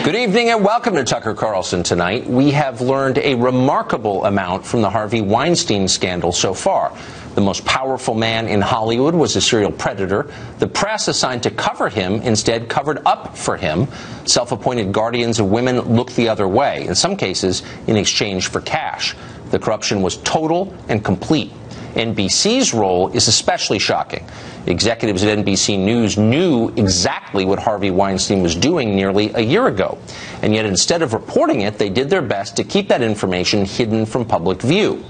Good evening and welcome to Tucker Carlson Tonight. We have learned a remarkable amount from the Harvey Weinstein scandal so far. The most powerful man in Hollywood was a serial predator. The press assigned to cover him instead covered up for him. Self-appointed guardians of women looked the other way, in some cases in exchange for cash. The corruption was total and complete. NBC's role is especially shocking. Executives at NBC News knew exactly what Harvey Weinstein was doing nearly a year ago. And yet instead of reporting it, they did their best to keep that information hidden from public view.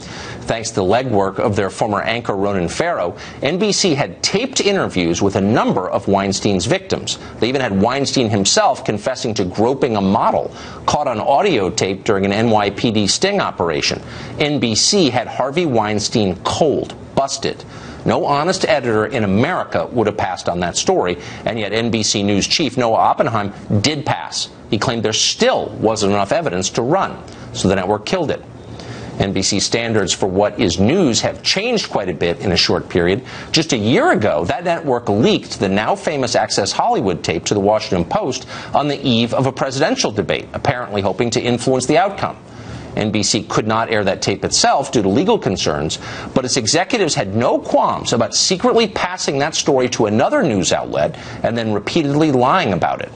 Thanks to the legwork of their former anchor Ronan Farrow, NBC had taped interviews with a number of Weinstein's victims. They even had Weinstein himself confessing to groping a model, caught on audio tape during an NYPD sting operation. NBC had Harvey Weinstein cold, busted. No honest editor in America would have passed on that story, and yet NBC News chief Noah Oppenheim did pass. He claimed there still wasn't enough evidence to run, so the network killed it. NBC standards for what is news have changed quite a bit in a short period. Just a year ago, that network leaked the now famous Access Hollywood tape to the Washington Post on the eve of a presidential debate, apparently hoping to influence the outcome. NBC could not air that tape itself due to legal concerns, but its executives had no qualms about secretly passing that story to another news outlet and then repeatedly lying about it.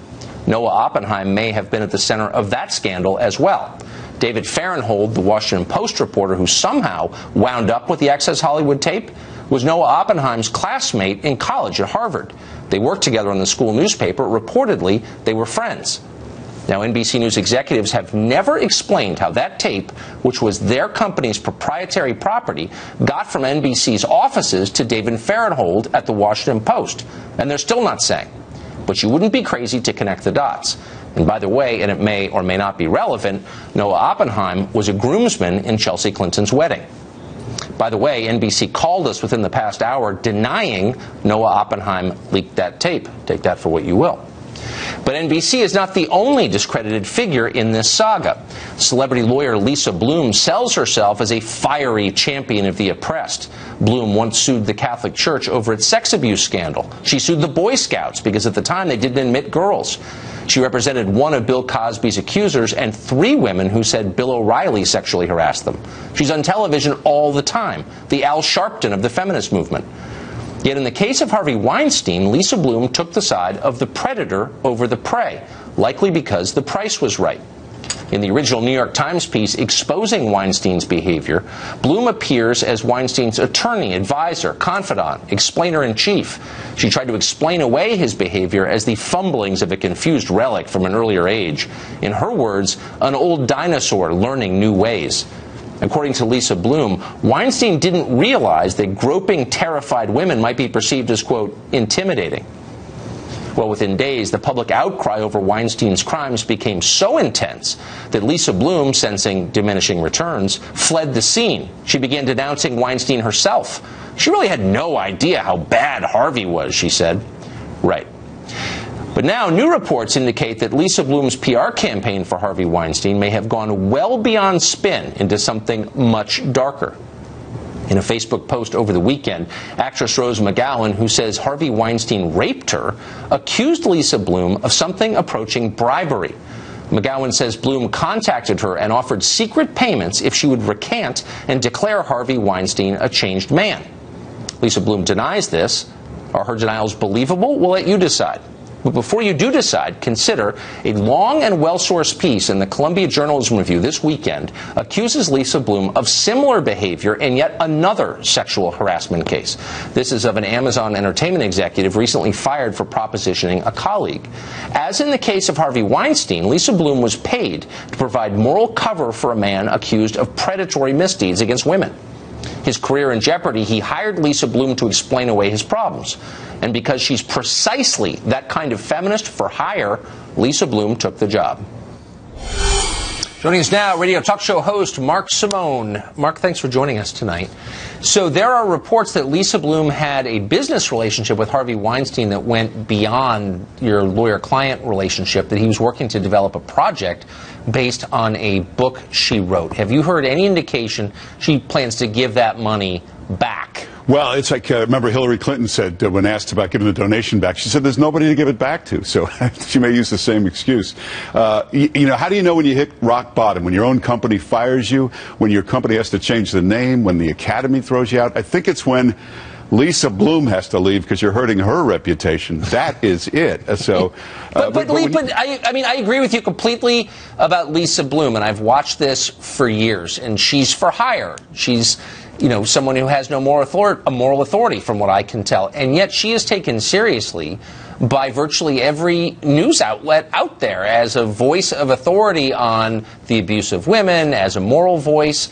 Noah Oppenheim may have been at the center of that scandal as well. David Fahrenthold, the Washington Post reporter who somehow wound up with the Access Hollywood tape, was Noah Oppenheim's classmate in college at Harvard. They worked together on the school newspaper. Reportedly, they were friends. Now, NBC News executives have never explained how that tape, which was their company's proprietary property, got from NBC's offices to David Fahrenthold at the Washington Post. And they're still not saying. But you wouldn't be crazy to connect the dots. And by the way, and it may or may not be relevant, Noah Oppenheim was a groomsman in Chelsea Clinton's wedding. By the way, NBC called us within the past hour denying Noah Oppenheim leaked that tape. Take that for what you will. But NBC is not the only discredited figure in this saga. Celebrity lawyer Lisa Bloom sells herself as a fiery champion of the oppressed. Bloom once sued the Catholic Church over its sex abuse scandal. She sued the Boy Scouts because at the time they didn't admit girls. She represented one of Bill Cosby's accusers and 3 women who said Bill O'Reilly sexually harassed them. She's on television all the time, the Al Sharpton of the feminist movement. Yet in the case of Harvey Weinstein, Lisa Bloom took the side of the predator over the prey, likely because the price was right. In the original New York Times piece exposing Weinstein's behavior, Bloom appears as Weinstein's attorney, advisor, confidant, explainer-in-chief. She tried to explain away his behavior as the fumblings of a confused relic from an earlier age. In her words, an old dinosaur learning new ways. According to Lisa Bloom, Weinstein didn't realize that groping terrified women might be perceived as, quote, intimidating. Well, within days, the public outcry over Weinstein's crimes became so intense that Lisa Bloom, sensing diminishing returns, fled the scene. She began denouncing Weinstein herself. She really had no idea how bad Harvey was, she said. Right. But now new reports indicate that Lisa Bloom's PR campaign for Harvey Weinstein may have gone well beyond spin into something much darker. In a Facebook post over the weekend, actress Rose McGowan, who says Harvey Weinstein raped her, accused Lisa Bloom of something approaching bribery. McGowan says Bloom contacted her and offered secret payments if she would recant and declare Harvey Weinstein a changed man. Lisa Bloom denies this. Are her denials believable? We'll let you decide. But before you do decide, consider a long and well-sourced piece in the Columbia Journalism Review this weekend accuses Lisa Bloom of similar behavior in yet another sexual harassment case. This is of an Amazon Entertainment executive recently fired for propositioning a colleague. As in the case of Harvey Weinstein, Lisa Bloom was paid to provide moral cover for a man accused of predatory misdeeds against women. His career in jeopardy, he hired Lisa Bloom to explain away his problems. And because she's precisely that kind of feminist for hire, Lisa Bloom took the job. Joining us now, radio talk show host Mark Simone. Mark, thanks for joining us tonight. So there are reports that Lisa Bloom had a business relationship with Harvey Weinstein that went beyond your lawyer-client relationship, that he was working to develop a project based on a book she wrote. Have you heard any indication she plans to give that money back Well, it's like, remember Hillary Clinton said when asked about giving the donation back, she said there's nobody to give it back to. So she may use the same excuse. You know, how do you know when you hit rock bottom? When your own company fires you, when your company has to change the name, when the Academy throws you out? I think it's when Lisa Bloom has to leave because you're hurting her reputation. That is it. So, I mean, I agree with you completely about Lisa Bloom, and I've watched this for years, and she's for hire. She's, you know, someone who has no moral authority, from what I can tell, and yet she is taken seriously by virtually every news outlet out there as a voice of authority on the abuse of women, as a moral voice.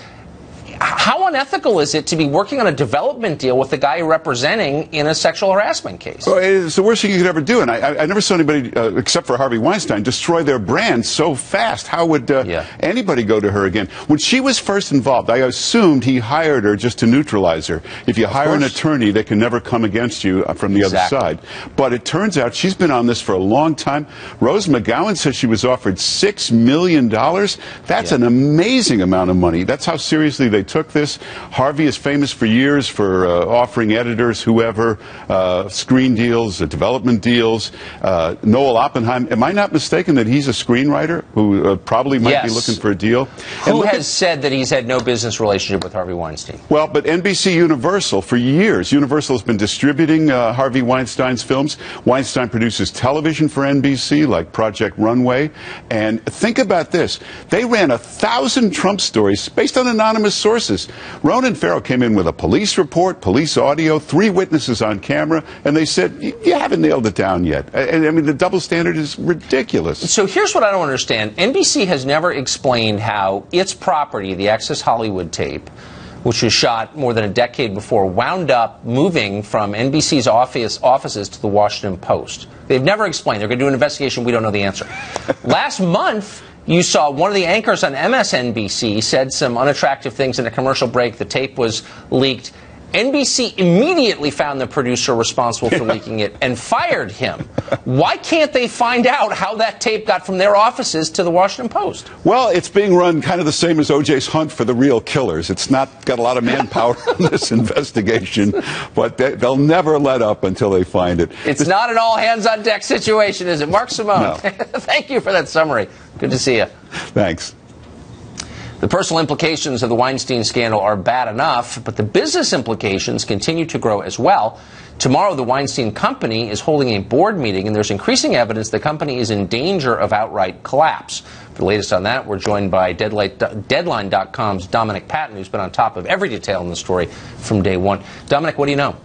How unethical is it to be working on a development deal with the guy you're representing in a sexual harassment case? Well, it's the worst thing you could ever do, and I never saw anybody, except for Harvey Weinstein, destroy their brand so fast. How would anybody go to her again? When she was first involved, I assumed he hired her just to neutralize her. If you hire an attorney, they can never come against you from the other side. But it turns out she's been on this for a long time. Rose McGowan says she was offered $6 million. That's an amazing amount of money. That's how seriously they took this. Harvey is famous for years for offering editors, whoever, screen deals, development deals. Noel Oppenheim, am I not mistaken that he's a screenwriter who probably might be looking for a deal? Who has said that he's had no business relationship with Harvey Weinstein? Well, but NBC Universal, for years, Universal has been distributing Harvey Weinstein's films. Weinstein produces television for NBC, like Project Runway. And think about this. They ran 1,000 Trump stories based on anonymous sources. Ronan Farrow came in with a police report, police audio, 3 witnesses on camera, and they said, you haven't nailed it down yet. And I mean, the double standard is ridiculous. So here's what I don't understand. NBC has never explained how its property, the Access Hollywood tape, which was shot more than a decade before, wound up moving from NBC's offices to the Washington Post. They've never explained. They're going to do an investigation. We don't know the answer. Last month, you saw one of the anchors on MSNBC said some unattractive things in a commercial break. The tape was leaked. NBC immediately found the producer responsible for leaking it and fired him. Why can't they find out how that tape got from their offices to the Washington Post? Well, it's being run kind of the same as O.J.'s hunt for the real killers. It's not got a lot of manpower in this investigation, but they'll never let up until they find it. It's not an all-hands-on-deck situation, is it? Mark Simone, No. Thank you for that summary. Good to see you. Thanks. The personal implications of the Weinstein scandal are bad enough, but the business implications continue to grow as well. Tomorrow, the Weinstein Company is holding a board meeting, and there's increasing evidence the company is in danger of outright collapse. For the latest on that, we're joined by Deadline.com's Dominic Patton, who's been on top of every detail in the story from day one. Dominic, what do you know?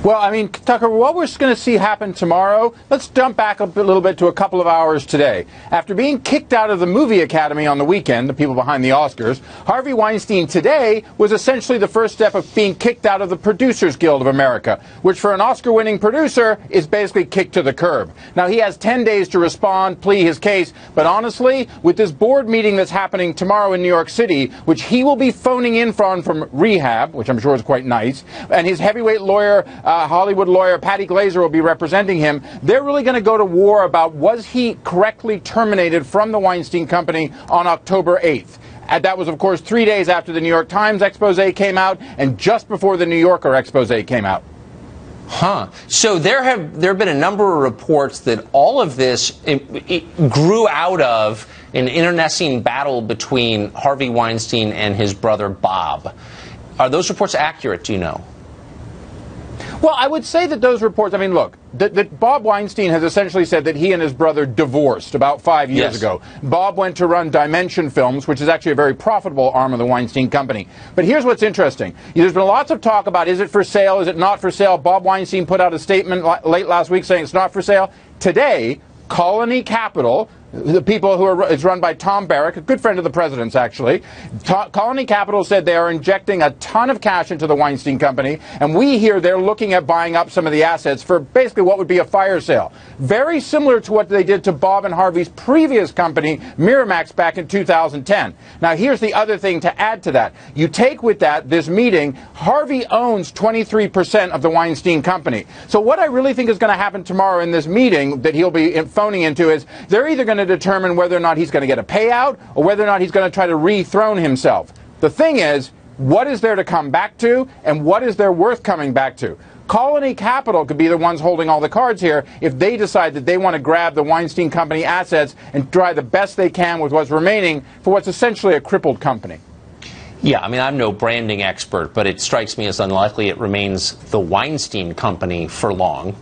Well, I mean, Tucker, what we're going to see happen tomorrow, let's jump back a little bit to a couple of hours today. After being kicked out of the Movie Academy on the weekend, the people behind the Oscars, Harvey Weinstein today was essentially the first step of being kicked out of the Producers Guild of America, which for an Oscar-winning producer is basically kicked to the curb. Now, he has 10 days to respond, plea his case, but honestly, with this board meeting that's happening tomorrow in New York City, which he will be phoning in from rehab, which I'm sure is quite nice, and his heavyweight lawyer, Hollywood lawyer Patty Glazer will be representing him. They're really going to go to war about was he correctly terminated from the Weinstein Company on October 8th. And that was, of course, 3 days after the New York Times expose came out and just before the New Yorker expose came out. So there have been a number of reports that all of this it grew out of an internecine battle between Harvey Weinstein and his brother Bob. Are those reports accurate, do you know? Well, I would say that those reports, I mean, look, that Bob Weinstein has essentially said that he and his brother divorced about 5 years ago. Bob went to run Dimension Films, which is actually a very profitable arm of the Weinstein Company. But here's what's interesting. There's been lots of talk about is it for sale, is it not for sale? Bob Weinstein put out a statement late last week saying it's not for sale. Today, Colony Capital, the people who are, it's run by Tom Barrack, a good friend of the president's actually. Colony Capital said they are injecting a ton of cash into the Weinstein Company, and we hear they're looking at buying up some of the assets for basically what would be a fire sale. Very similar to what they did to Bob and Harvey's previous company, Miramax, back in 2010. Now, here's the other thing to add to that. You take with that, this meeting, Harvey owns 23% of the Weinstein Company. So what I really think is going to happen tomorrow in this meeting that he'll be phoning into is they're either going to determine whether or not he's going to get a payout or whether or not he's going to try to rethrone himself. The thing is, what is there to come back to, and what is there worth coming back to? Colony Capital could be the ones holding all the cards here if they decide that they want to grab the Weinstein Company assets and try the best they can with what's remaining for what's essentially a crippled company. Yeah, I mean, I'm no branding expert, but it strikes me as unlikely it remains the Weinstein Company for long,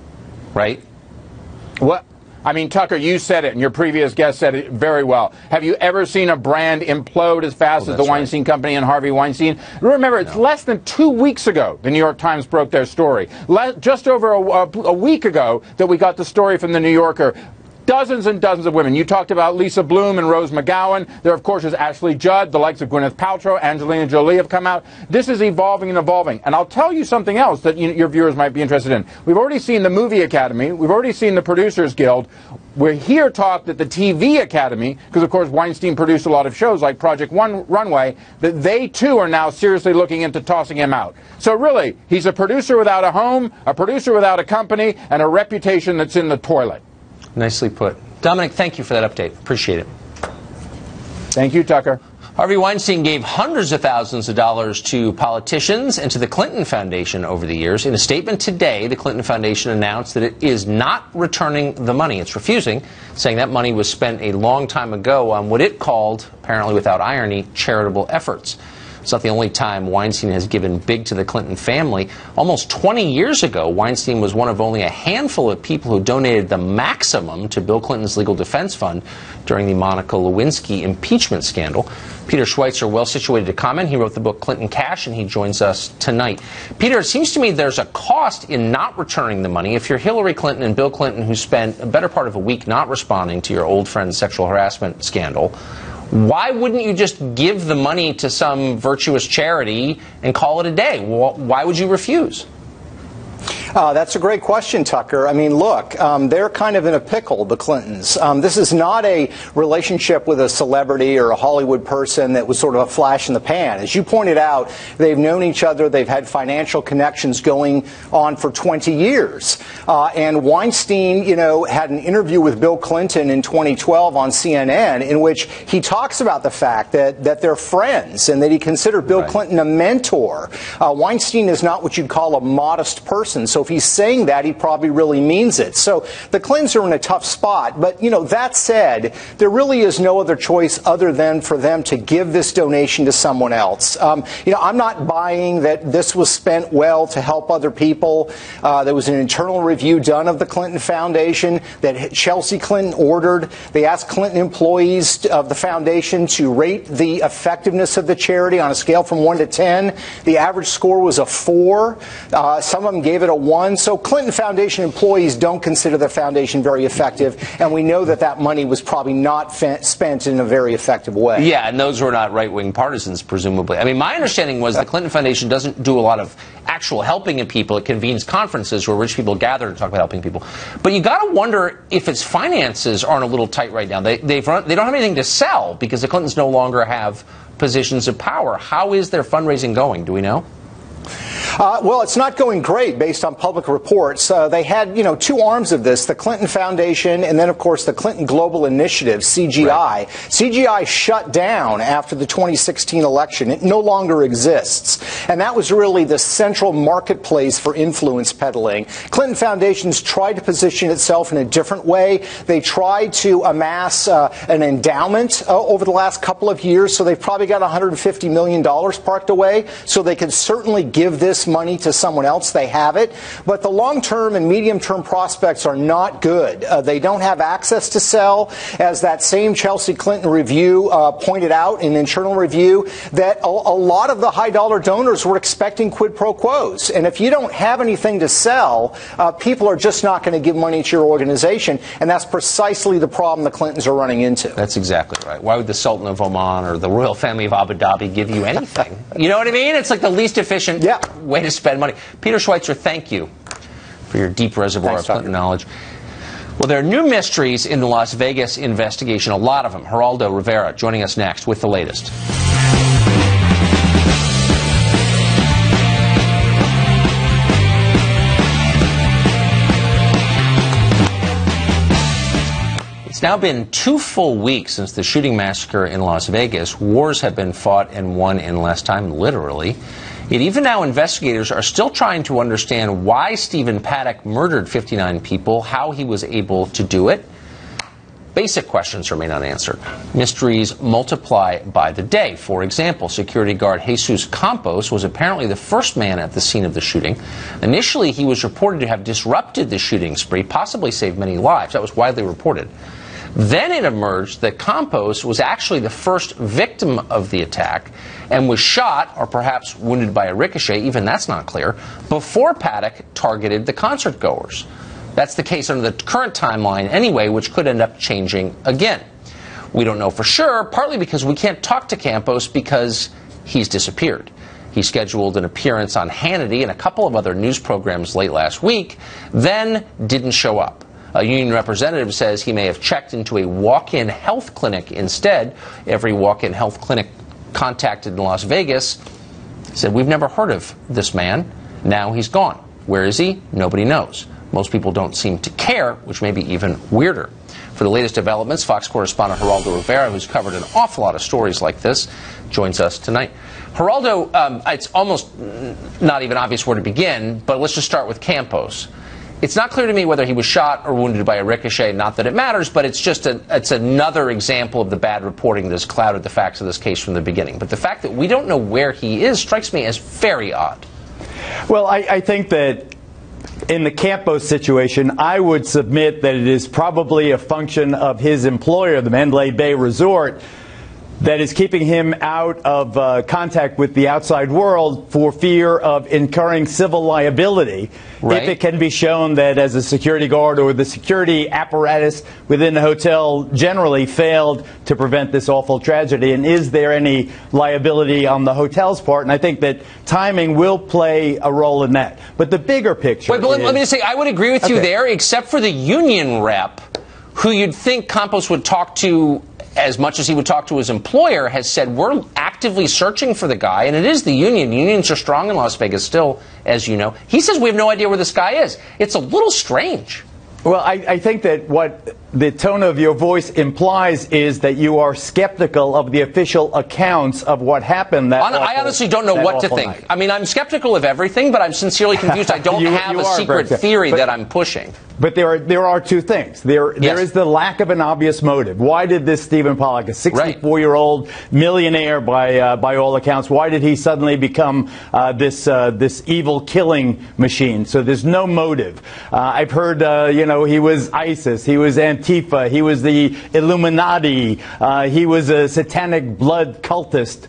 right? What? I mean, Tucker, you said it, and your previous guest said it very well. Have you ever seen a brand implode as fast as the Weinstein Company and Harvey Weinstein? Remember, it's less than 2 weeks ago the New York Times broke their story. Just over a week ago that we got the story from the New Yorker. Dozens and dozens of women. You talked about Lisa Bloom and Rose McGowan. There, of course, is Ashley Judd. The likes of Gwyneth Paltrow, Angelina Jolie have come out. This is evolving and evolving. And I'll tell you something else that your viewers might be interested in. We've already seen the Movie Academy. We've already seen the Producers Guild. We're here talked that the TV Academy, because, of course, Weinstein produced a lot of shows like Project Runway, that they, too, are now seriously looking into tossing him out. So, really, he's a producer without a home, a producer without a company, and a reputation that's in the toilet. Nicely put. Dominic, thank you for that update. Appreciate it. Thank you, Tucker. Harvey Weinstein gave hundreds of thousands of dollars to politicians and to the Clinton Foundation over the years. In a statement today, the Clinton Foundation announced that it is not returning the money. It's refusing, saying that money was spent a long time ago on what it called, apparently without irony, charitable efforts. It's not the only time Weinstein has given big to the Clinton family. Almost 20 years ago, Weinstein was one of only a handful of people who donated the maximum to Bill Clinton's legal defense fund during the Monica Lewinsky impeachment scandal. Peter Schweitzer, well situated to comment. He wrote the book Clinton Cash, and he joins us tonight. Peter, it seems to me there's a cost in not returning the money. If you're Hillary Clinton and Bill Clinton, who spent a better part of a week not responding to your old friend's sexual harassment scandal, why wouldn't you just give the money to some virtuous charity and call it a day? Why would you refuse? That's a great question, Tucker. I mean, look, they're kind of in a pickle, the Clintons. This is not a relationship with a celebrity or a Hollywood person that was sort of a flash in the pan. As you pointed out, they've known each other. They've had financial connections going on for 20 years. And Weinstein, had an interview with Bill Clinton in 2012 on CNN in which he talks about the fact that they're friends and that he considered Bill Clinton a mentor. Weinstein is not what you'd call a modest person. So if he's saying that, he probably really means it. So the Clintons are in a tough spot. But, that said, there really is no other choice other than for them to give this donation to someone else. I'm not buying that this was spent well to help other people. There was an internal review done of the Clinton Foundation that Chelsea Clinton ordered. They asked Clinton employees of the foundation to rate the effectiveness of the charity on a scale from 1 to 10. The average score was a 4. Some of them gave it a 1. So Clinton Foundation employees don't consider the foundation very effective, and we know that money was probably not spent in a very effective way. Yeah, and those were not right-wing partisans, presumably. I mean, my understanding was the Clinton Foundation doesn't do a lot of actual helping of people. It convenes conferences where rich people gather to talk about helping people. But you got to wonder if its finances aren't a little tight right now. They don't have anything to sell because the Clintons no longer have positions of power. How is their fundraising going? Do we know? Well, it's not going great based on public reports. They had, two arms of this, the Clinton Foundation and then, of course, the Clinton Global Initiative, CGI. Right. CGI shut down after the 2016 election. It no longer exists. And that was really the central marketplace for influence peddling. Clinton Foundation's tried to position itself in a different way. They tried to amass an endowment over the last couple of years, so they've probably got $150 million parked away, so they could certainly give this money to someone else. They have it. But the long-term and medium-term prospects are not good. They don't have access to sell. As that same Chelsea Clinton review pointed out in internal review, that a lot of the high-dollar donors were expecting quid pro quos. And if you don't have anything to sell, people are just not going to give money to your organization. And that's precisely the problem the Clintons are running into. That's exactly right. Why would the Sultan of Oman or the royal family of Abu Dhabi give you anything? You know what I mean? It's like the least efficient way to spend money. Peter Schweitzer, thank you for your deep reservoir of Clinton knowledge. Well, there are new mysteries in the Las Vegas investigation, a lot of them. Geraldo Rivera joining us next with the latest. It's now been 2 full weeks since the shooting massacre in Las Vegas. Wars have been fought and won in less time, literally. Yet even now, investigators are still trying to understand why Stephen Paddock murdered 59 people, how he was able to do it. Basic questions remain unanswered. Mysteries multiply by the day. For example, security guard Jesus Campos was apparently the first man at the scene of the shooting. Initially, he was reported to have disrupted the shooting spree, possibly saved many lives. That was widely reported. Then it emerged that Campos was actually the first victim of the attack and was shot, or perhaps wounded by a ricochet, even that's not clear, before Paddock targeted the concert-goers. That's the case under the current timeline anyway, which could end up changing again. We don't know for sure, partly because we can't talk to Campos because he's disappeared. He scheduled an appearance on Hannity and a couple of other news programs late last week, then didn't show up. A union representative says he may have checked into a walk-in health clinic instead. Every walk-in health clinic contacted in Las Vegas said, "We've never heard of this man. Now he's gone. Where is he? Nobody knows." Most people don't seem to care, which may be even weirder. For the latest developments, Fox correspondent Geraldo Rivera, who's covered an awful lot of stories like this, joins us tonight. Geraldo, it's almost not even obvious where to begin, but let's just start with Campos. It's not clear to me whether he was shot or wounded by a ricochet, not that it matters, but it's another example of the bad reporting that has clouded the facts of this case from the beginning. But the fact that we don't know where he is strikes me as very odd. Well, I think that in the Campos situation, I would submit that it is probably a function of his employer, the Mandalay Bay Resort, that is keeping him out of contact with the outside world for fear of incurring civil liability. Right. If it can be shown that as a security guard or the security apparatus within the hotel generally failed to prevent this awful tragedy, and is there any liability on the hotel's part? And I think that timing will play a role in that. But the bigger picture Wait, but let me just say, I would agree with you there, except for the union rep, who you'd think Campos would talk to as much as he would talk to his employer, has said, we're actively searching for the guy, and it is the union. Unions are strong in Las Vegas still, as you know. He says we have no idea where this guy is. It's a little strange. Well, I think that what the tone of your voice implies is that you are skeptical of the official accounts of what happened that I honestly don't know what to think. Night. I mean, I'm skeptical of everything, but I'm sincerely confused. I don't have a secret theory that I'm pushing. But there are two things. There is the lack of an obvious motive. Why did this Stephen Paddock, a 64-year-old millionaire by all accounts, why did he suddenly become this evil killing machine? So there's no motive. I've heard he was ISIS, he was Antifa, he was the Illuminati, he was a satanic blood cultist.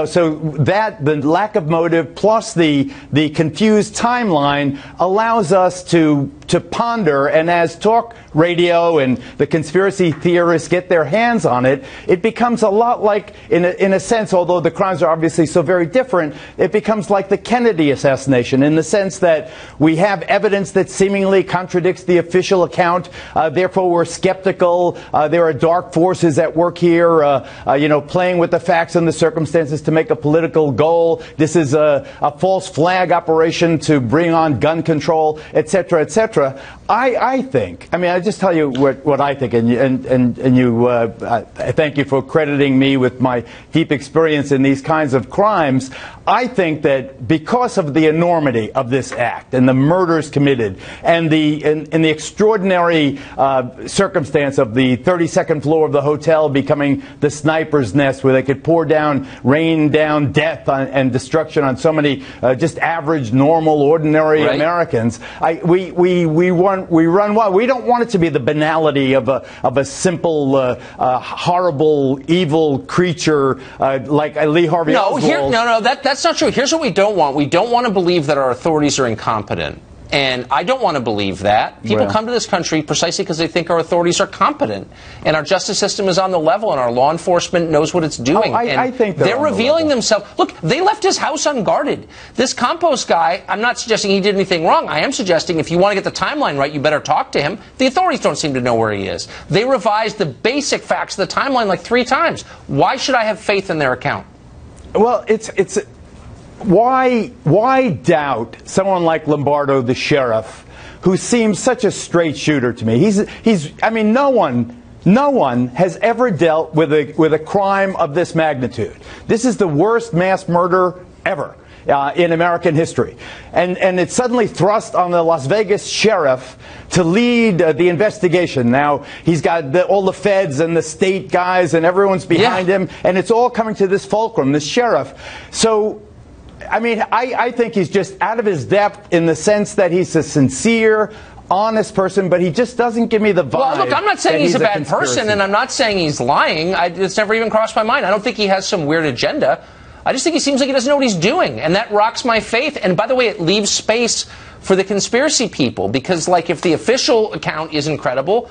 So that the lack of motive plus the confused timeline allows us to ponder, and as talk radio and the conspiracy theorists get their hands on it, it becomes a lot like, in a sense, although the crimes are obviously so very different, it becomes like the Kennedy assassination in the sense that we have evidence that seemingly contradicts the official account, therefore we're skeptical, there are dark forces at work here, playing with the facts and the circumstances to make a political goal. This is a false flag operation to bring on gun control, etc., etc. I think, I just tell you what I think, and you, I thank you for crediting me with my deep experience in these kinds of crimes. I think that because of the enormity of this act and the murders committed and the extraordinary circumstance of the 32nd floor of the hotel becoming the sniper's nest where they could rain down death and destruction on so many just average, normal, ordinary Americans, we run wild. We don't want it to be the banality of a simple, horrible, evil creature like Lee Harvey Oswald. That's not true. Here's what we don't want. We don't want to believe that our authorities are incompetent. And I don't want to believe that. People come to this country precisely because they think our authorities are competent. And our justice system is on the level, and our law enforcement knows what it's doing. I think they're revealing themselves. Look, they left his house unguarded. This Campos guy, I'm not suggesting he did anything wrong. I am suggesting if you want to get the timeline right, you better talk to him. The authorities don't seem to know where he is. They revised the basic facts of the timeline like 3 times. Why should I have faith in their account? Well, Why doubt someone like Lombardo, the sheriff, who seems such a straight shooter to me? No one No one has ever dealt with a crime of this magnitude. This is the worst mass murder ever in American history. And it's suddenly thrust on the Las Vegas sheriff to lead the investigation. Now, he's got all the feds and the state guys and everyone's behind him, and it's all coming to this fulcrum, this sheriff. So, I mean, I think he's just out of his depth in the sense that he's a sincere, honest person, but he just doesn't give me the vibe. Well, look, I'm not saying he's a bad person, and I'm not saying he's lying. It's never even crossed my mind. I don't think he has some weird agenda. I just think he seems like he doesn't know what he's doing, and that rocks my faith. And by the way, it leaves space for the conspiracy people, because, like, if the official account isn't credible,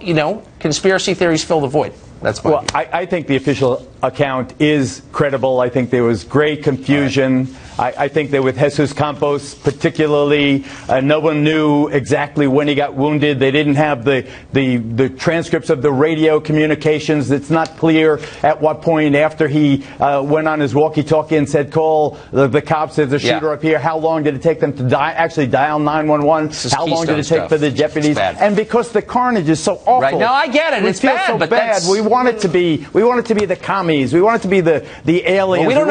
you know, conspiracy theories fill the void. That's my view. I think the official account is credible. I think there was great confusion. Right. I think that with Jesus Campos particularly, no one knew exactly when he got wounded. They didn't have the transcripts of the radio communications. It's not clear at what point after he went on his walkie-talkie and said, call the cops, there's a shooter up here. How long did it take them to actually dial 911? How long did it take for the deputies? And because the carnage is so awful. Right. No, I get it. It's bad, so but bad. We want it to be the commies. We want it to be the aliens. Well, we don't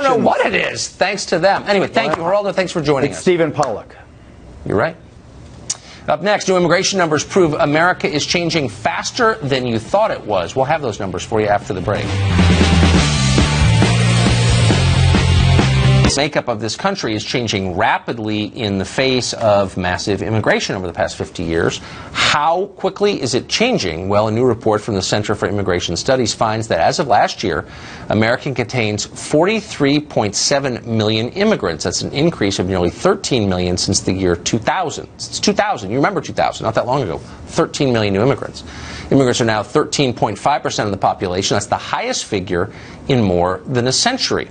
know what it is. Thanks to them. Anyway, thank you, Geraldo. Thanks for joining us. Stephen Pollack. You're right. Up next, new immigration numbers prove America is changing faster than you thought it was. We'll have those numbers for you after the break. The makeup of this country is changing rapidly in the face of massive immigration over the past 50 years. How quickly is it changing? Well, a new report from the Center for Immigration Studies finds that as of last year, America contains 43.7 million immigrants. That's an increase of nearly 13 million since the year 2000. Since 2000, you remember 2000, not that long ago, 13 million new immigrants. Immigrants are now 13.5% of the population. That's the highest figure in more than a century.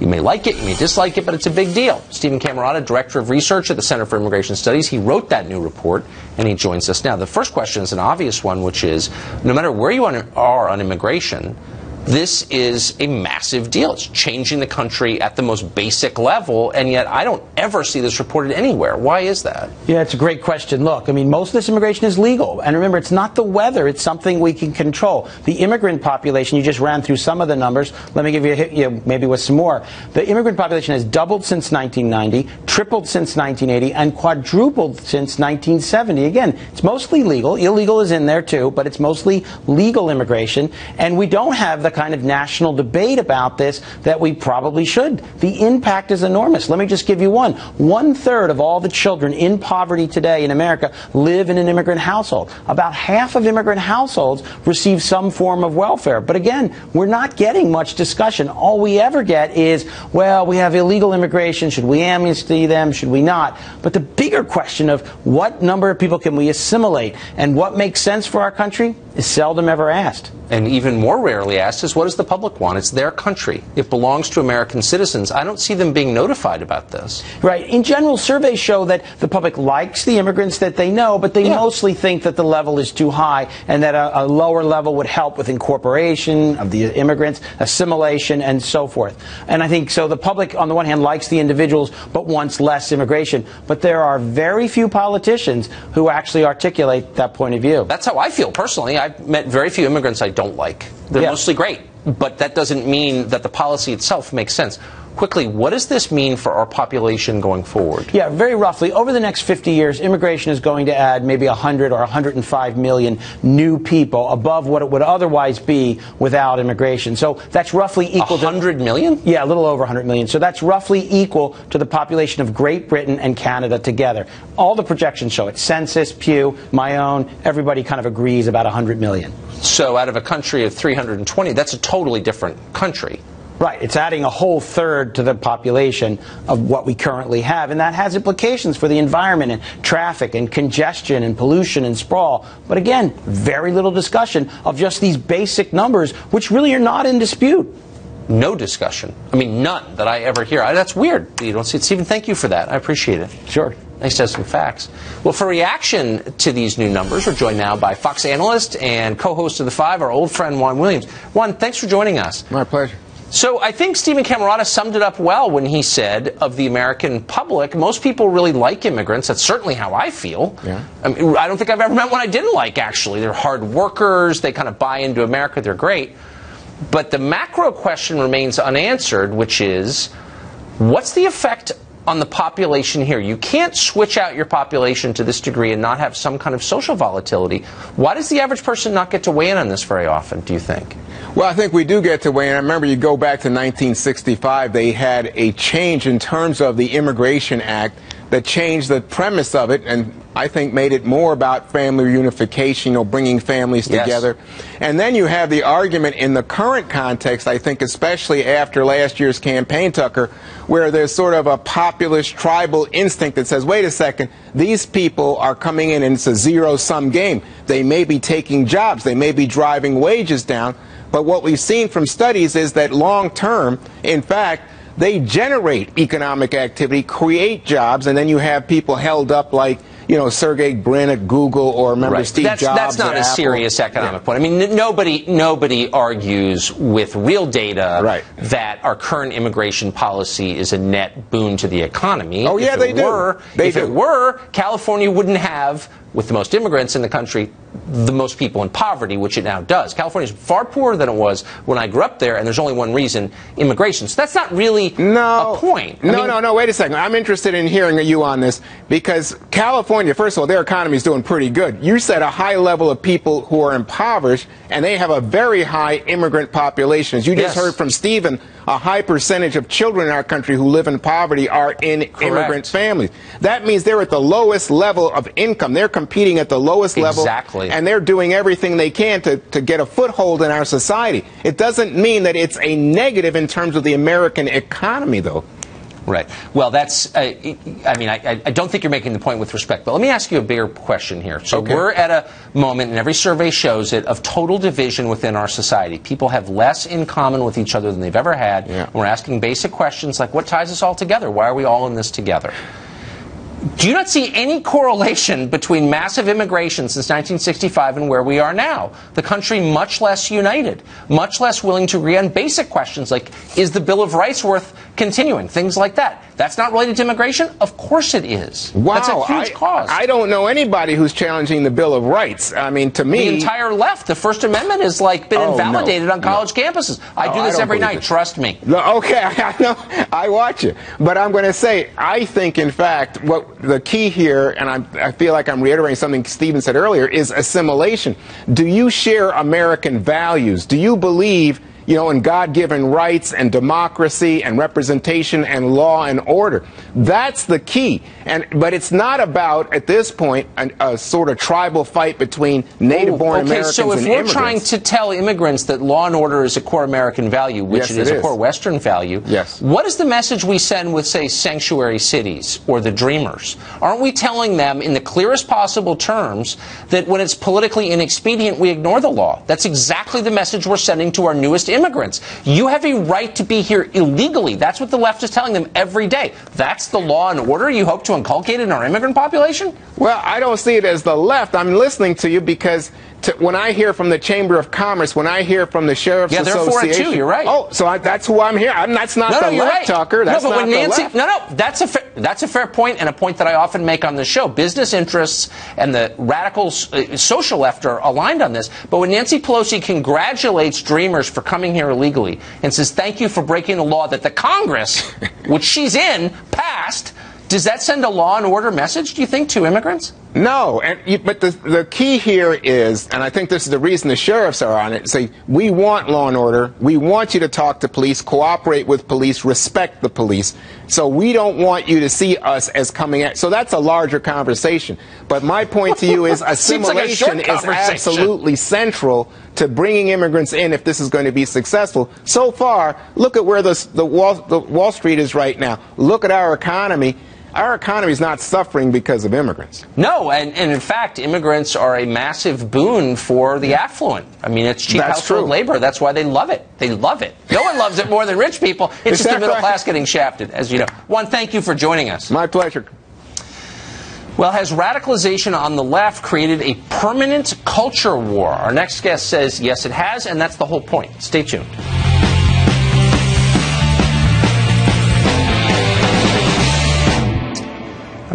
You may like it, you may dislike it, but it's a big deal. Stephen Camarata, Director of Research at the Center for Immigration Studies, he wrote that new report, and he joins us now. The first question is an obvious one, which is, no matter where you are on immigration, this is a massive deal. It's changing the country at the most basic level, and yet I don't ever see this reported anywhere. Why is that? Yeah, it's a great question. Look, I mean, most of this immigration is legal. And remember, it's not the weather. It's something we can control. The immigrant population, you just ran through some of the numbers. Let me give you maybe with some more. The immigrant population has doubled since 1990, tripled since 1980, and quadrupled since 1970. Again, it's mostly legal. Illegal is in there, too, but it's mostly legal immigration. And we don't have the kind of national debate about this that we probably should. The impact is enormous. Let me just give you one. 1/3 of all the children in poverty today in America live in an immigrant household. About half of immigrant households receive some form of welfare. But again, we're not getting much discussion. All we ever get is, well, we have illegal immigration. Should we amnesty them? Should we not? But the bigger question of what number of people can we assimilate and what makes sense for our country is seldom ever asked. And even more rarely asked is, what does the public want? It's their country. It belongs to American citizens. I don't see them being notified about this. Right. In general, surveys show that the public likes the immigrants that they know, but they mostly think that the level is too high and that a lower level would help with incorporation of the immigrants, assimilation, and so forth. And I think so the public, on the one hand, likes the individuals but wants less immigration. But there are very few politicians who actually articulate that point of view. That's how I feel personally. I've met very few immigrants I don't like. They're mostly great. But that doesn't mean that the policy itself makes sense. Quickly, what does this mean for our population going forward? Yeah, very roughly, over the next 50 years, immigration is going to add maybe 100 or 105 million new people above what it would otherwise be without immigration. So that's roughly equal to 100 million? Yeah, a little over 100 million. So that's roughly equal to the population of Great Britain and Canada together. All the projections show it. Census, Pew, my own, everybody kind of agrees about 100 million. So out of a country of 320, that's a totally different country. Right. It's adding a whole third to the population of what we currently have. And that has implications for the environment and traffic and congestion and pollution and sprawl. But again, very little discussion of just these basic numbers, which really are not in dispute. No discussion. I mean, none that I ever hear. That's weird. You don't see it. Stephen, thank you for that. I appreciate it. Sure. Nice to have some facts. Well, for reaction to these new numbers, we're joined now by Fox analyst and co-host of The Five, our old friend Juan Williams. Juan, thanks for joining us. My pleasure. So I think Stephen Camarota summed it up well when he said, of the American public, most people really like immigrants. That's certainly how I feel. Yeah. I mean, I don't think I've ever met one I didn't like, actually. They're hard workers. They kind of buy into America. They're great. But the macro question remains unanswered, which is, what's the effect on the population here? You can't switch out your population to this degree and not have some kind of social volatility. Why does the average person not get to weigh in on this very often, do you think? Well, I think we do get to weigh in. I remember you go back to 1965, they had a change in terms of the Immigration Act that changed the premise of it, and I think made it more about family reunification, bringing families together. And then you have the argument in the current context, I think especially after last year's campaign, Tucker, where there's sort of a populist tribal instinct that says, wait a second, these people are coming in and it's a zero-sum game. They may be taking jobs, they may be driving wages down, but what we've seen from studies is that long-term, in fact, they generate economic activity, create jobs, and then you have people held up like, Sergey Brin at Google, or remember Steve Jobs That's not at a Apple. serious economic point. I mean, nobody argues with real data that our current immigration policy is a net boon to the economy. Oh, yeah, they do. If it were, California wouldn't have, with the most immigrants in the country, the most people in poverty, which it now does. California is far poorer than it was when I grew up there, and there's only one reason: immigration. So that's not really a point. No, wait a second. I'm interested in hearing you on this, because California, first of all, their economy is doing pretty good. You said a high level of people who are impoverished, and they have a very high immigrant population. As you just heard from Stephen, a high percentage of children in our country who live in poverty are in immigrant families. That means they're at the lowest level of income. They're competing at the lowest level. Exactly. And they're doing everything they can to get a foothold in our society. It doesn't mean that it's a negative in terms of the American economy, though. Right. Well, that's, I don't think you're making the point with respect, but let me ask you a bigger question here. So we're at a moment, and every survey shows it, of total division within our society. People have less in common with each other than they've ever had. Yeah. We're asking basic questions like, what ties us all together? Why are we all in this together? Do you not see any correlation between massive immigration since 1965 and where we are now? The country much less united, much less willing to agree on basic questions like, is the Bill of Rights worth continuing? Things like that. That's not related to immigration? Of course it is. Wow. That's a huge cause. I don't know anybody who's challenging the Bill of Rights. I mean, to me... The entire left. The First Amendment has, been invalidated on college campuses. I do this every night. Trust me. Okay, I know. I watch it. But I'm going to say, I think, in fact, what the key here, and I feel like I'm reiterating something Stephen said earlier, is assimilation. Do you share American values? Do you believe, in God-given rights and democracy and representation and law and order? That's the key. But it's not about, at this point, a sort of tribal fight between native-born Americans and immigrants. So if we're trying to tell immigrants that law and order is a core American value, which it is a core Western value, what is the message we send with, say, sanctuary cities or the Dreamers? Aren't we telling them in the clearest possible terms that when it's politically inexpedient, we ignore the law? That's exactly the message we're sending to our newest immigrants. You have a right to be here illegally. That's what the left is telling them every day. That's the law and order you hope to inculcate in our immigrant population? Well, I don't see it as the left. I'm listening to you because when I hear from the Chamber of Commerce, when I hear from the Sheriff's Association... they're for it too, you're right. Oh, so that's who I'm here. That's not the left, right. Tucker. That's not the left. That's a fair point, and a point that I often make on the show. Business interests and the radical social left are aligned on this. But when Nancy Pelosi congratulates Dreamers for coming here illegally and says, thank you for breaking the law that the Congress, which she's in, passed, does that send a law and order message, do you think, to immigrants? No, but the key here is, and I think this is the reason the sheriffs are on it, say, we want law and order, we want you to talk to police, cooperate with police, respect the police, so we don't want you to see us as coming at, so that's a larger conversation. But my point to you is assimilation is absolutely central to bringing immigrants in if this is going to be successful. So far, look at where the Wall Street is right now. Look at our economy. Our economy is not suffering because of immigrants. No, and in fact, immigrants are a massive boon for the affluent. I mean, it's cheap household labor. That's why they love it. They love it. No one loves it more than rich people. It's just the middle class getting shafted, as you know. Juan, thank you for joining us. My pleasure. Well, has radicalization on the left created a permanent culture war? Our next guest says, yes, it has, and that's the whole point. Stay tuned.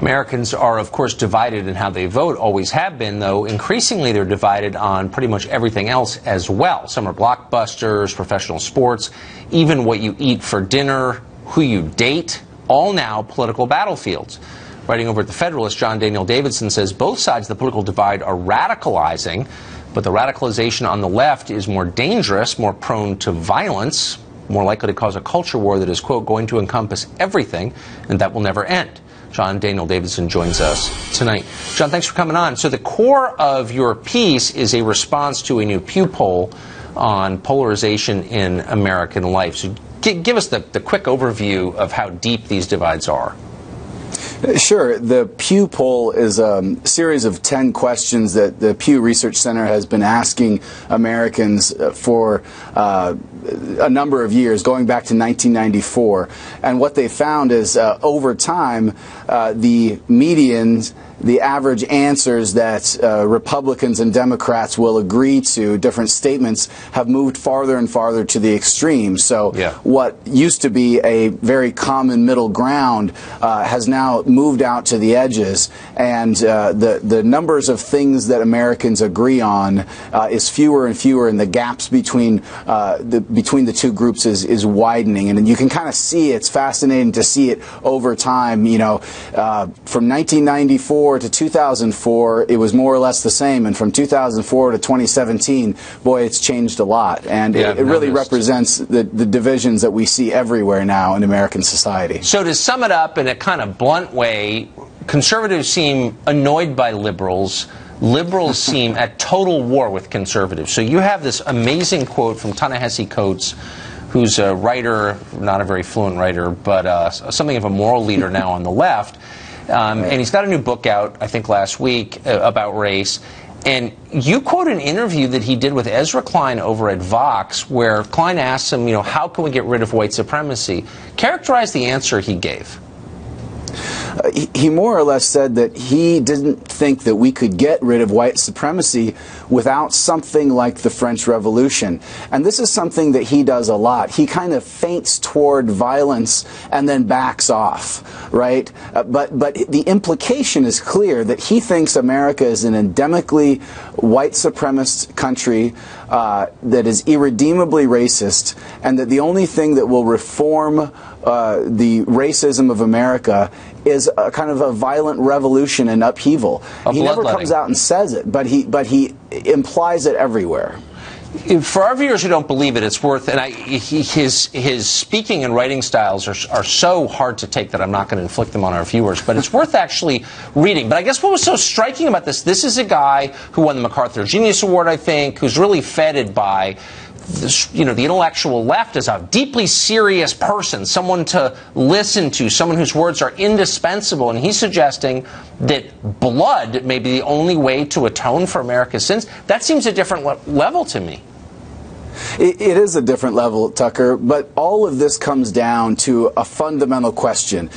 Americans are, of course, divided in how they vote, always have been, though increasingly they're divided on pretty much everything else as well. Some are blockbusters, professional sports, even what you eat for dinner, who you date, all now political battlefields. Writing over at The Federalist, John Daniel Davidson says both sides of the political divide are radicalizing, but the radicalization on the left is more dangerous, more prone to violence, more likely to cause a culture war that is, quote, going to encompass everything, and that will never end. John Daniel Davidson joins us tonight. John, thanks for coming on. So the core of your piece is a response to a new Pew poll on polarization in American life. So give us the quick overview of how deep these divides are. Sure. The Pew poll is a series of 10 questions that the Pew Research Center has been asking Americans for a number of years, going back to 1994. And what they found is over time, the medians, the average answers that Republicans and Democrats will agree to, different statements, have moved farther and farther to the extreme. So what used to be a very common middle ground has now moved out to the edges, and the numbers of things that Americans agree on is fewer and fewer, and the gaps between the two groups is widening. And you can kind of see, it's fascinating to see it over time. You know, from 1994 to 2004, it was more or less the same, and from 2004 to 2017, boy, it's changed a lot, and it really represents the divisions that we see everywhere now in American society. So to sum it up in a kind of blunt way, conservatives seem annoyed by liberals. Liberals seem at total war with conservatives. So you have this amazing quote from Ta-Nehisi Coates, who's a writer, not a very fluent writer, but something of a moral leader now on the left. And he's got a new book out, I think last week, about race. And you quote an interview that he did with Ezra Klein over at Vox, where Klein asks him, you know, how can we get rid of white supremacy? Characterize the answer he gave. He more or less said that he didn't think that we could get rid of white supremacy without something like the French Revolution. And this is something that he does a lot. He kind of feints toward violence and then backs off, right? But the implication is clear that he thinks America is an endemically white supremacist country that is irredeemably racist, and that the only thing that will reform the racism of America is a kind of a violent revolution and upheaval. He never comes out and says it, but he implies it everywhere. For our viewers who don't believe it, it's worth, and his speaking and writing styles are so hard to take that I'm not going to inflict them on our viewers, but it's worth actually reading. But I guess what was so striking about this is a guy who won the MacArthur Genius Award, I think, who's really feted by this, you know, the intellectual left as a deeply serious person, someone to listen to, someone whose words are indispensable. And he's suggesting that blood may be the only way to atone for America's sins. That seems a different level to me. It is a different level, Tucker, but all of this comes down to a fundamental question.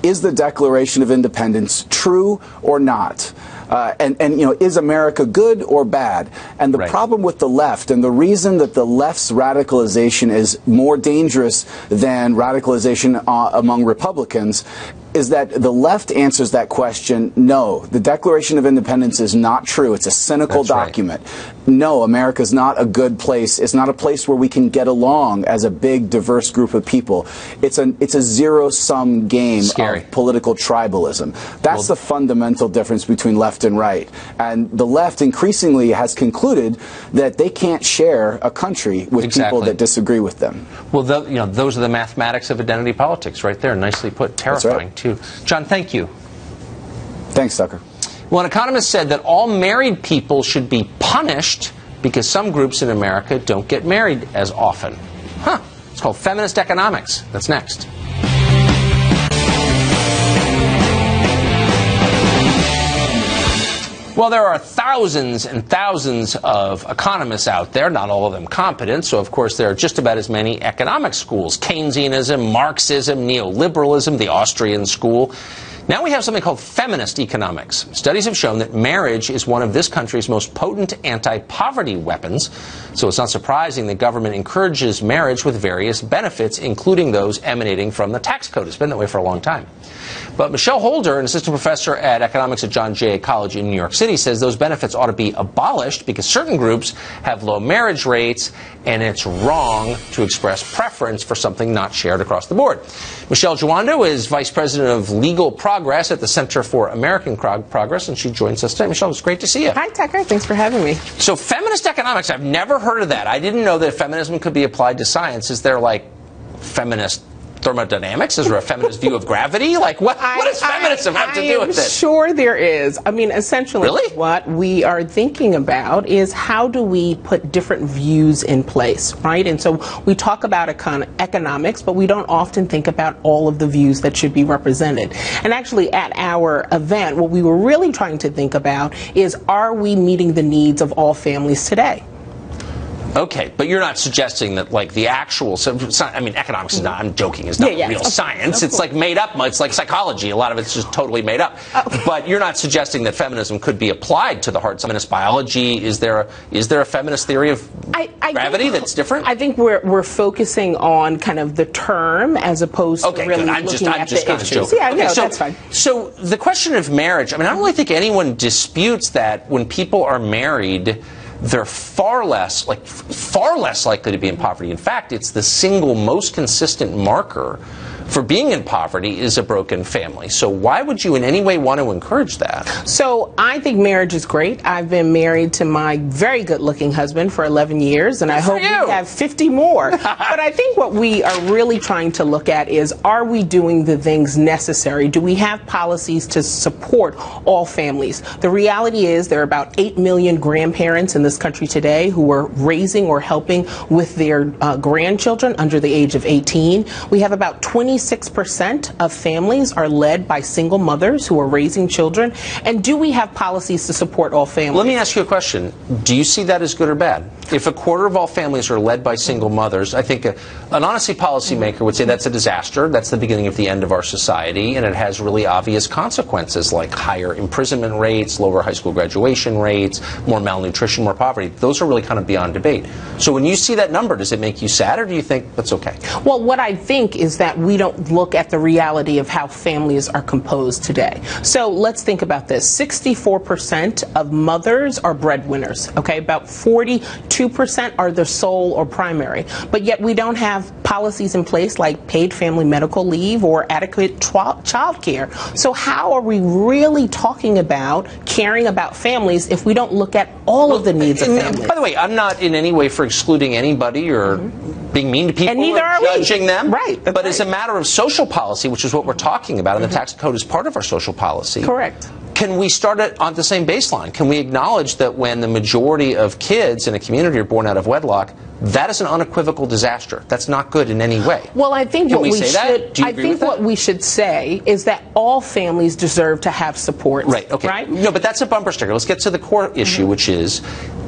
Is the Declaration of Independence true or not? And you know, is America good or bad? And the problem with the left, and the reason that the left's radicalization is more dangerous than radicalization among Republicans, is that the left answers that question, no, the Declaration of Independence is not true. It's a cynical document. No, America's not a good place. It's not a place where we can get along as a big, diverse group of people. It's a zero-sum game of political tribalism. That's the fundamental difference between left and right. And the left increasingly has concluded that they can't share a country with people that disagree with them. Well, you know, those are the mathematics of identity politics right there. Nicely put. Terrifying, too. John, thank you. Thanks, Tucker. Well, an economist said that all married people should be punished because some groups in America don't get married as often. Huh. It's called feminist economics. That's next. Well, there are thousands and thousands of economists out there, not all of them competent, so of course there are just about as many economic schools. Keynesianism, Marxism, neoliberalism, the Austrian school. Now we have something called feminist economics. Studies have shown that marriage is one of this country's most potent anti-poverty weapons, so it's not surprising the government encourages marriage with various benefits, including those emanating from the tax code. It's been that way for a long time. But Michelle Holder, an assistant professor at economics at John Jay College in New York City, says those benefits ought to be abolished because certain groups have low marriage rates, and it's wrong to express preference for something not shared across the board. Michelle Juando is vice president of legal progress at the Center for American Progress, and she joins us today. Michelle, it's great to see you. Hi, Tucker. Thanks for having me. So feminist economics, I've never heard of that. I didn't know that feminism could be applied to science. Is there, like, feminist thermodynamics? Is there a feminist view of gravity? Like, what does feminism have to do with this? Sure there is. I mean, essentially really? What we are thinking about is how do we put different views in place, right? And so we talk about economics, but we don't often think about all of the views that should be represented. And actually at our event, what we were really trying to think about is, are we meeting the needs of all families today? Okay, but you're not suggesting that, like, the actual, I mean, economics is not, I'm joking, it's not real science. It's like made up, it's like psychology. A lot of it's just totally made up. But you're not suggesting that feminism could be applied to the hard feminist biology. Is there a feminist theory of gravity that's different? I think we're focusing on kind of the term as opposed to really looking at the issues. Yeah, no, that's fine. So the question of marriage, I mean, I don't really think anyone disputes that when people are married, they're far less likely to be in poverty. In fact, it's the single most consistent marker for being in poverty is a broken family. So why would you in any way want to encourage that? So I think marriage is great. I've been married to my very good-looking husband for 11 years, and I hope we have 50 more. But I think what we are really trying to look at is, are we doing the things necessary? Do we have policies to support all families? The reality is there are about 8 million grandparents in this country today who are raising or helping with their grandchildren under the age of 18. We have about 26% of families are led by single mothers who are raising children. And do we have policies to support all families? Let me ask you a question. Do you see that as good or bad? If a quarter of all families are led by single mothers, I think an honesty policymaker would say that's a disaster. That's the beginning of the end of our society, and it has really obvious consequences like higher imprisonment rates, lower high school graduation rates, more malnutrition, more poverty. Those are really kind of beyond debate. So when you see that number, does it make you sad, or do you think that's okay? Well, what I think is that we don't look at the reality of how families are composed today. So let's think about this. 64% of mothers are breadwinners, okay? About 42% are the sole or primary. But yet we don't have policies in place like paid family medical leave or adequate child care. So how are we really talking about caring about families if we don't look at all of the needs of families? By the way, I'm not in any way for excluding anybody or being mean to people and neither or judging them. Right. But as a matter of social policy, which is what we're talking about, and the tax code is part of our social policy. Correct. Can we start it on the same baseline? Can we acknowledge that when the majority of kids in a community are born out of wedlock, that is an unequivocal disaster? That's not good in any way. Well, I think what we should. Do you agree with that? What we should say is that all families deserve to have support. Right. Okay. Right? No, but that's a bumper sticker. Let's get to the core issue, which is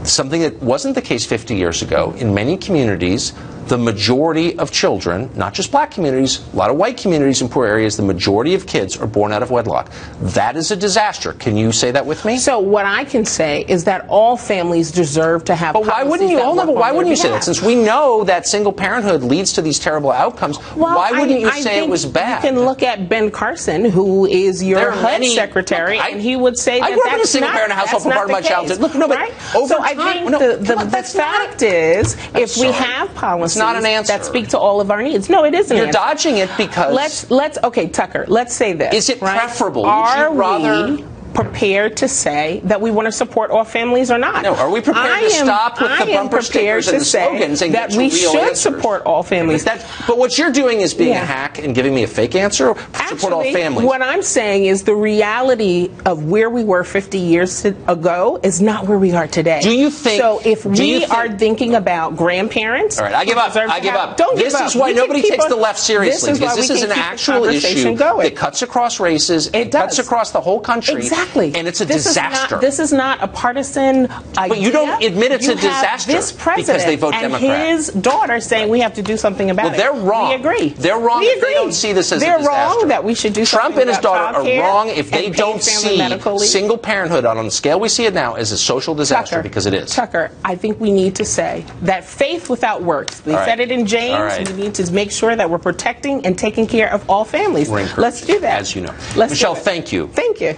something that wasn't the case 50 years ago. In many communities, the majority of children, not just black communities, a lot of white communities in poor areas, the majority of kids are born out of wedlock. That is a disaster. Can you say that with me? So what I can say is that all families deserve to have. But why wouldn't you? Why wouldn't you say that? Since we know that single parenthood leads to these terrible outcomes, why wouldn't you say it was bad? You can look at Ben Carson, who is your HUD secretary, and he would say that I grew up in a single parent household for part of my childhood. Look, no, but over time, I think the fact is, if we have policies not an answer that speak to all of our needs, no, it isn't. You're dodging it because okay, Tucker. Let's say this. Is it preferable? Are we prepared to say that we want to support all families or not? No, are we prepared to stop with the bumper stickers and the slogans and that we should support all families? But what you're doing is being a hack and giving me a fake answer. Support all families. What I'm saying is the reality of where we were 50 years ago is not where we are today. Do you think? So if we are thinking about grandparents, all right, I give up. I give up. Don't give up. This is why nobody takes the left seriously, because this is an actual issue that cuts across races. It cuts across the whole country. Exactly. And it's a disaster. This is not a partisan idea. But you don't admit it's a disaster this president because they vote and Democrat. his daughter saying we have to do something about it. Well, they're wrong. We agree. They're wrong we if agree. they don't see this as a disaster. They're wrong that we should do Trump something and his about daughter are wrong if they don't see single parenthood on the scale we see it now as a social disaster, because it is. Tucker, I think we need to say that faith without works. They said it in James. We need to make sure that we're protecting and taking care of all families. Let's do that. As you know. Michelle, thank you. Thank you.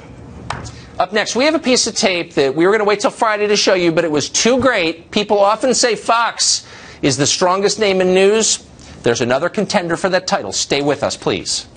Up next, we have a piece of tape that we were going to wait till Friday to show you, but it was too great. People often say Fox is the strongest name in news. There's another contender for that title. Stay with us, please.